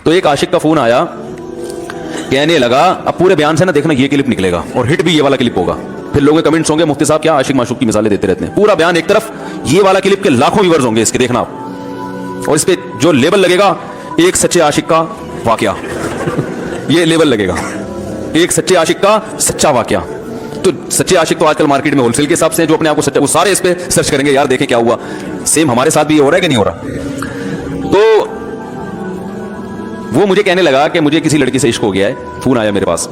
تو ایک عاشق کا فون آیا, کہنے لگا اب پورے بیان سے نا دیکھنا یہ کلپ نکلے گا اور ہٹ بھی یہ والا کلپ ہوگا. پھر لوگوں کے کمنٹس ہوں گے مفتی صاحب کیا عاشق معشوق کی مثالیں دیتے رہتے ہیں. پورا بیان ایک طرف, یہ والا کلپ کے لاکھوں ویورز ہوں گے اس کے, دیکھنا آپ. اور اس پہ جو لیبل لگے گا ایک سچے عاشق کا واقعہ, یہ لیبل لگے گا ایک سچے عاشق کا سچا واقعہ. تو سچے عاشق تو آج کل مارکیٹ میں ہول سیل کے حساب سے جو اپنے آپ کو سچا, وہ سارے اس پہ سرچ کریں گے یار دیکھیں کیا ہوا. سیم ہمارے ساتھ بھی یہ ہو رہا ہے کہ نہیں ہو رہا. تو وہ مجھے کہنے لگا کہ مجھے کسی لڑکی سے عشق ہو گیا ہے. فون آیا میرے پاس,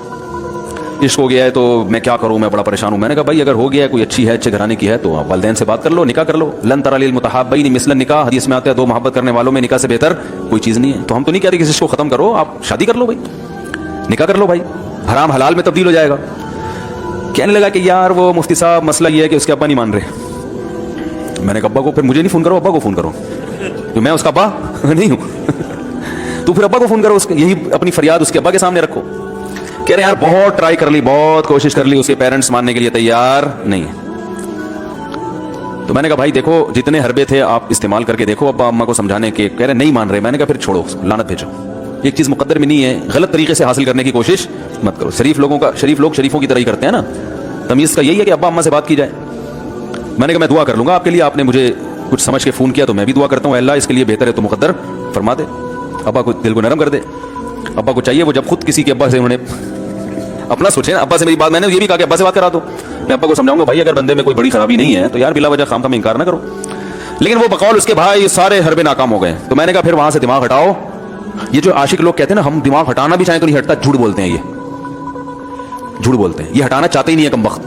عشق ہو گیا ہے تو میں کیا کروں, میں بڑا پریشان ہوں. میں نے کہا بھائی اگر ہو گیا ہے, کوئی اچھی ہے, اچھے گھرانے کی ہے, تو والدین سے بات کر لو, نکاح کر لو. لن تری المتحابین مثل النکاح, حدیث میں آتا ہے دو محبت کرنے والوں میں نکاح سے بہتر کوئی چیز نہیں ہے. تو ہم تو نہیں کہتے کسی کو ختم کرو, آپ شادی کر لو بھائی, نکاح کر لو بھائی, حرام حلال میں تبدیل ہو جائے گا. کہنے لگا کہ یار وہ مفتی صاحب مسئلہ یہ ہے کہ اس کے ابا نہیں مان رہے. میں نے کہا ابا کو, پھر مجھے نہیں فون کرو, ابا کو فون کرو, تو میں اس کا ابا نہیں ہوں. تو پھر ابا کو فون کرو, اس یہی اپنی فریاد اس کے ابا کے سامنے رکھو. کہہ رہے یار بہت ٹرائی کر لی, بہت کوشش کر لی, اس کے پیرنٹس ماننے کے لیے تیار نہیں. تو میں نے کہا بھائی دیکھو جتنے حربے تھے آپ استعمال کر کے دیکھو ابا اما کو سمجھانے کے. کہہ رہے نہیں مان رہے. میں نے کہا پھر چھوڑو, لعنت بھیجو. ایک چیز مقدر میں نہیں ہے, غلط طریقے سے حاصل کرنے کی کوشش مت کرو. شریف لوگ شریفوں کی طرح ہی کرتے ہیں نا. تمیز کا یہی ہے کہ ابا اما سے بات کی جائے. میں نے کہا میں دعا کر لوں گا آپ کے لیے, آپ نے مجھے کچھ سمجھ کے فون کیا تو میں بھی دعا کرتا ہوں, اللہ اس کے لیے بہتر ہے تو مقدر فرما دے, ابا کو دل کو نرم کر دے. ابا کو چاہیے وہ جب خود کسی کے ابا سے انہوں نے اپنا سوچے نا, ابا سے میری بات, میں نے یہ بھی کہا کہ ابا سے بات کرا دو. میں ابا کو سمجھاؤں گا بھائی اگر بندے میں کوئی بڑی خرابی نہیں ہے تو یار بلا وجہ خام خام انکار نہ کرو. لیکن وہ بقول اس کے بھائی سارے حربے ناکام ہو گئے. تو میں نے کہا پھر وہاں سے دماغ ہٹاؤ. یہ جو عاشق لوگ کہتے ہیں نا ہم دماغ ہٹانا بھی چاہیں تو نہیں ہٹتا, جھوٹ بولتے ہیں. یہ جھوٹ بولتے ہیں, یہ ہٹانا چاہتے ہی نہیں ہے کم وقت.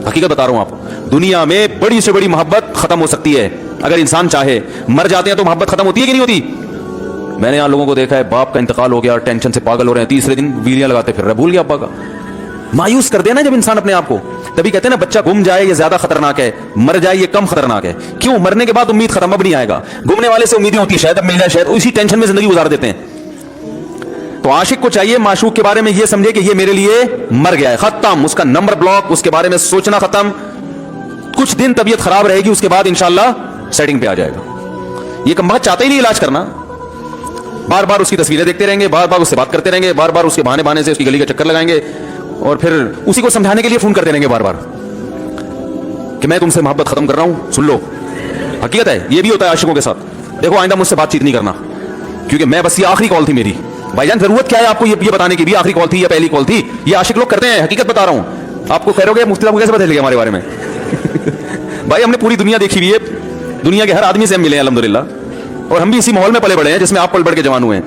حقیقت بتا رہا ہوں آپ کو, دنیا میں بڑی سے بڑی محبت ختم ہو سکتی ہے اگر انسان چاہے. مر جاتے ہیں تو محبت ختم ہوتی ہے کہ نہیں ہوتی. میں نے یہاں لوگوں کو دیکھا ہے باپ کا انتقال ہو گیا, ٹینشن سے پاگل ہو رہے ہیں, تیسرے دن ویلیاں لگاتے پھر رہے, بھول گیا ابا کا. مایوس کر دینا جب انسان اپنے آپ کو. تبھی کہتے ہیں نا بچہ گم جائے یہ زیادہ خطرناک ہے, مر جائے یہ کم خطرناک ہے. کیوں؟ مرنے کے بعد امید ختم, اب نہیں آئے گا. گمنے والے سے امیدیں ہوتی شاید اب مل جائے, شاید اسی ٹینشن میں زندگی گزار دیتے ہیں. تو عاشق کو چاہیے معشوق کے بارے میں یہ سمجھے کہ یہ میرے لیے مر گیا ہے, ختم, اس کا نمبر بلاک, اس کے بارے میں سوچنا ختم. کچھ دن طبیعت خراب رہے گی, اس کے بعد انشاءاللہ سیٹنگ پہ آ جائے گا. یہ کم بہت چاہتے ہی نہیں علاج کرنا, بار بار اس کی تصویریں دیکھتے رہیں گے, بار بار اس سے بات کرتے رہیں گے, بار بار اس کے بہانے سے اس کی گلی کا چکر لگائیں گے, اور پھر اسی کو سمجھانے کے لیے فون کرتے رہیں گے بار بار کہ میں تم سے محبت ختم کر رہا ہوں, سن لو. حقیقت ہے یہ بھی ہوتا ہے عاشقوں کے ساتھ. دیکھو آئندہ مجھ سے بات چیت نہیں کرنا کیونکہ میں بس یہ آخری کال تھی میری. بھائی جان ضرورت کیا ہے آپ کو یہ بتانے کی بھی آخری کال تھی یا پہلی کال تھی؟ یہ عاشق لوگ کرتے ہیں, حقیقت بتا رہا ہوں. آپ کو خیر ہو گیا مفتی صاحب کو کیسے پتہ چل گیا ہمارے بارے میں؟ بھائی ہم نے پوری دنیا دیکھی ہوئی ہے, دنیا کے ہر آدمی سے ہم ملے ہیں الحمدللہ, اور ہم بھی اسی ماحول میں پلے بڑے ہیں جس میں آپ پل بڑھ کے جوان ہوئے ہیں.